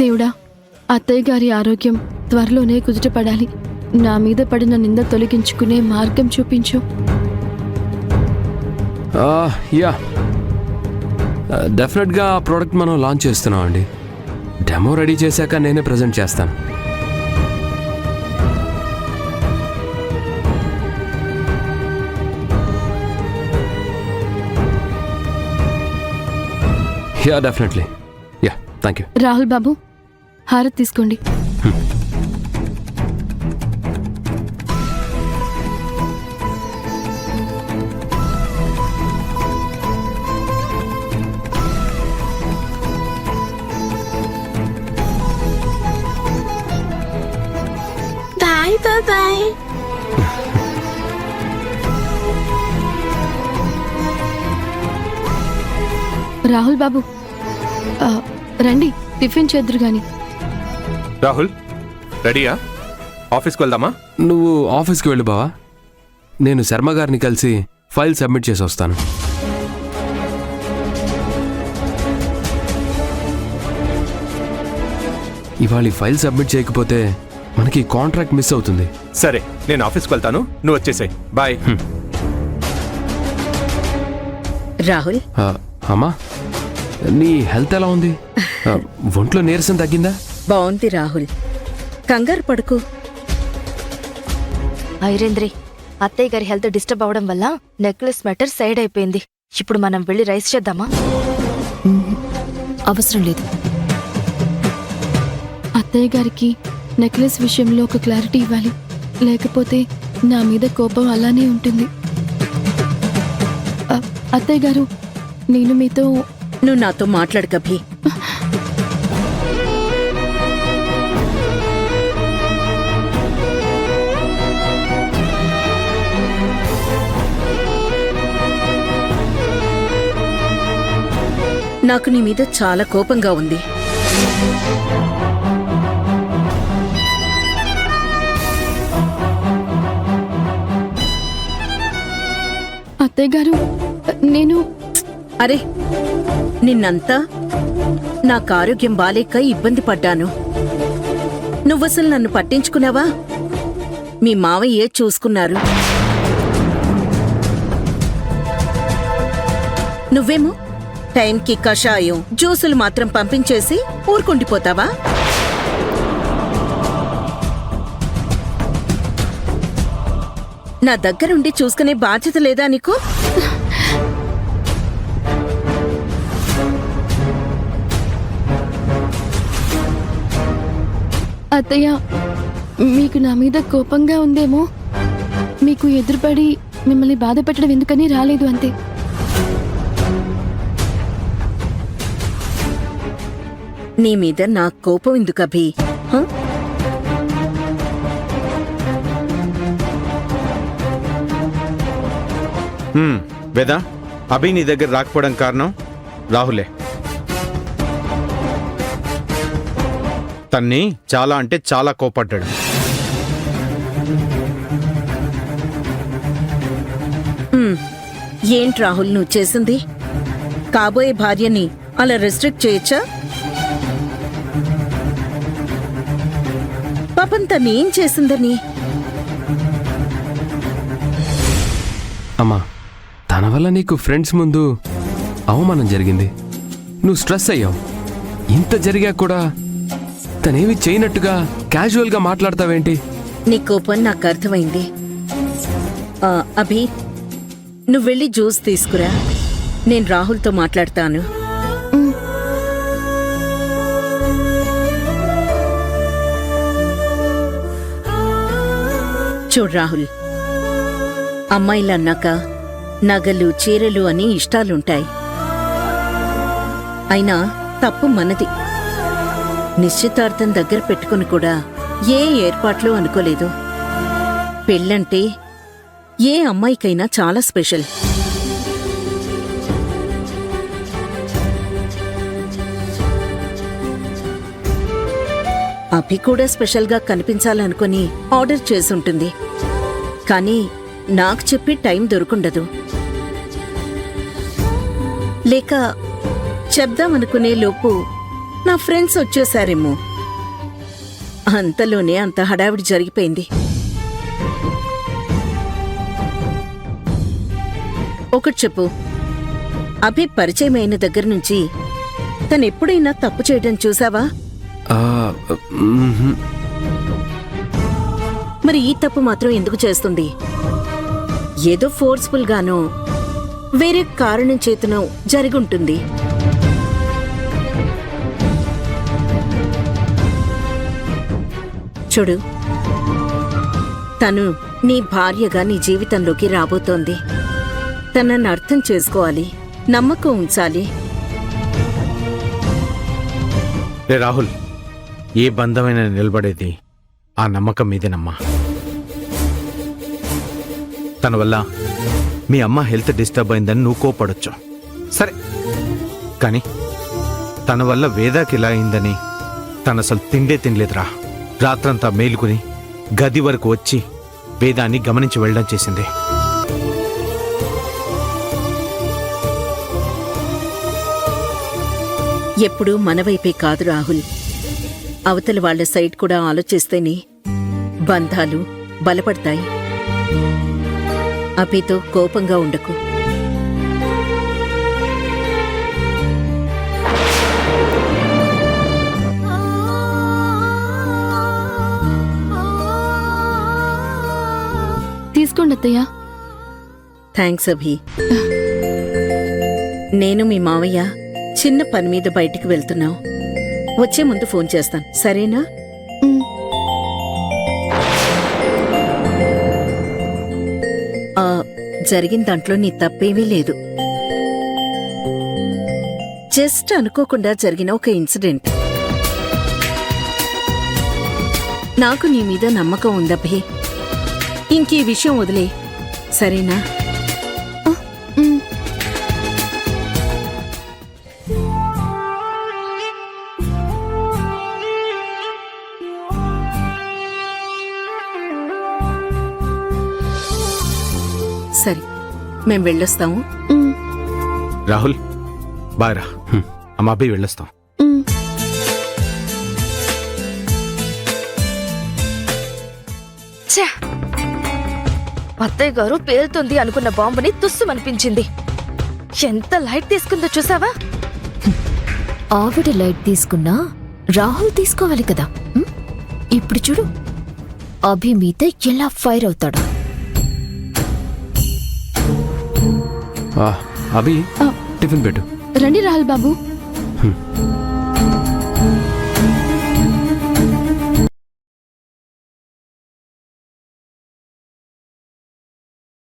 దేవుడా, అత్తయ్య గారి ఆరోగ్యం త్వరలోనే కుదుటపడాలి. నా మీద పడిన నింద తొలగించుకునే మార్గం చూపించు. యా, డెఫినెట్గా ఆ ప్రోడక్ట్ మనం లాంచ్ చేస్తున్నాం అండి. డెమో రెడీ చేశాక నేనే ప్రజెంట్ చేస్తాను. Yeah, definitely. Yeah, thank you. Rahul Babu, హారతి తీసుకోండి. Bye bye. రాహుల్ బాబు, రండి టిఫిన్ చేద్దురు గాని. రాహుల్, రెడీయా? ఆఫీస్కి వెళ్దామా? నువ్వు ఆఫీస్కి వెళ్ళు బావా. నేను శర్మ గారిని కలిసి ఫైల్ సబ్మిట్ చేసి వస్తాను. ఇవాళ ఈ ఫైల్ సబ్మిట్ చేయకపోతే మనకి కాంట్రాక్ట్ మిస్ అవుతుంది. సరే, నేను ఆఫీస్కి వెళ్తాను, నువ్వు వచ్చేసాయి. బాయ్. రాహుల్, అమ్మా, నీ హెల్త్ ఎలా ఉంది? ఒంట్లో నీరసం తగ్గిందా? బాగుంది రాహుల్, కంగారు పడుకు. ఐరేంద్రి, అత్తయ్య గారి హెల్త్ డిస్టర్బ్ అవడం వల్ల నెక్లెస్ మ్యాటర్ సైడ్ అయిపోయింది. ఇప్పుడు మనం వెళ్ళి రైస్ చేద్దామా? అవసరం లేదు. అత్తయ్య గారికి నెక్లెస్ విషయంలో ఒక క్లారిటీ ఇవ్వాలి, లేకపోతే నా మీద కోపం అలానే ఉంటుంది. అత్తయ్య గారు, నేను మీతో... నువ్వు నాతో మాట్లాడు కభి. నాకు నీ మీద చాలా కోపంగా ఉంది. అత్తయ్య గారు, నేను... అరే, నిన్నంతా నాకు ఆరోగ్యం బాలేక ఇబ్బంది పడ్డాను. నువ్వసలు నన్ను పట్టించుకున్నావా? మీ మావయ్యే చూసుకున్నారు. నువ్వేమో టైంకి కషాయం, జ్యూసులు మాత్రం పంపించేసి ఊరుకుండిపోతావా? నా దగ్గరుండి చూసుకునే బాధ్యత లేదా నీకు? అత్తయ్య, మీకు నా మీద కోపంగా ఉందేమో. మీకు ఎదురుపడి మిమ్మల్ని బాధ పెట్టడం ఎందుకని రాలేదు అంతే. నీ మీద నా కోపం ఎందుకు అభి? వేదా, అభి నీ దగ్గర రాకపోవడం కారణం రాహులే. తన్ని చాలా అంటే చాలా కోపడ్డాడు. ఏంటి రాహుల్ నువ్వు చేసింది? కాబోయే భార్యని అలా రెస్ట్రిక్ట్ చేయొచ్చా? పాపం తనేం చేసిందని? అమ్మా, తన వల్ల నీకు ఫ్రెండ్స్ ముందు అవమానం జరిగింది. నువ్వు స్ట్రెస్ అయ్యావు. ఇంత జరిగా కూడా తనేమి చేయనట్టుగా క్యాజువల్గా మాట్లాడతావేంటి? నీ కోపం నాకు అర్థమైంది. అభి, నువ్వు వెళ్ళి జ్యూస్ తీసుకురా, నేను రాహుల్తో మాట్లాడతాను. చూడు రాహుల్, అమ్మాయిలు అన్నాక నగలు, చీరలు అని ఇష్టాలుంటాయి. అయినా తప్పు మనది. నిశ్చితార్థం దగ్గర పెట్టుకుని కూడా ఏ ఏర్పాట్లు అనుకోలేదు. పెళ్ళంటే ఏ అమ్మాయికైనా చాలా స్పెషల్. అభి కూడా స్పెషల్గా కనిపించాలనుకుని ఆర్డర్ చేసుంటుంది. కానీ నాకు చెప్పి టైం దొరుకుండదు. లేక చెప్దామనుకునే లోపు నా ఫ్రెండ్స్ వచ్చేసారేమో. అంతలోనే అంత హడావిడి జరిగిపోయింది. ఒకటి చెప్పు, అభి పరిచయం అయిన దగ్గర నుంచి తనెప్పుడైనా తప్పు చేయడం చూసావా? ఆ, మ్మ్హ్మ్. మరి ఈ తప్పు మాత్రం ఎందుకు చేస్తుంది? ఏదో ఫోర్స్ఫుల్ గానో వేరే కారణం చేతనో జరిగుంటుంది. చూడు, తను నీ భార్యగా నీ జీవితంలోకి రాబోతోంది. తనని అర్థం చేసుకోవాలి, నమ్మకం ఉంచాలి. రే రాహుల్, ఏ బంధమైన నిలబడేది ఆ నమ్మకం మీదేనమ్మా. తన వల్ల మీ అమ్మ హెల్త్ డిస్టర్బ్ అయిందని నువ్వు కోపడొచ్చు, సరే. కానీ తన వల్ల వేదాకి ఇలా అయిందని తను అసలు తినలేదురా. రాత్రంతా మేలుకుని గది వరకు వచ్చి వేదాన్ని గమనించి వెళ్ళడం చేసింది. ఎప్పుడూ మనవైపే కాదు రాహుల్, అవతల వాళ్ల సైడ్ కూడా ఆలోచిస్తేనే బంధాలు బలపడతాయి. అభితో కోపంగా ఉండకు. తీసుకోండి అత్తయ్య. థ్యాంక్స్ అభి. నేను మీ మావయ్య చిన్న పని మీద బయటికి వెళ్తున్నావు. వచ్చే ముందు ఫోన్ చేస్తాను, సరేనా? మ్, జరిగిన దాంట్లో నీ తప్పేమీ లేదు. జస్ట్ అనుకోకుండా జరిగిన ఒక ఇన్సిడెంట్. నాకు నీ మీద నమ్మకం ఉందభి. ఇంకీ విషయం వదిలే, సరేనా? మ్. సరే, మేం వెళ్ళొస్తాము. మ్, రాహుల్ బాయ్ రా. అమ్మ అభి వెళ్ళొస్తాం. మ్. ఛే! అత్తయ్య గారు పేలుతుంది అనుకున్న బాంబుని తుస్సుమనిపించింది. ఎంత లైట్ తీసుకుందో చూసావా? ఆవిడ లైట్ తీసుకున్నా రాహుల్ తీసుకోవాలి కదా. ఇప్పుడు చూడు, అభి మీద ఎలా ఫైర్ అవుతాడు. అభి ఆ. టిఫిన్ పెట్టు. రండి రాహుల్ బాబు.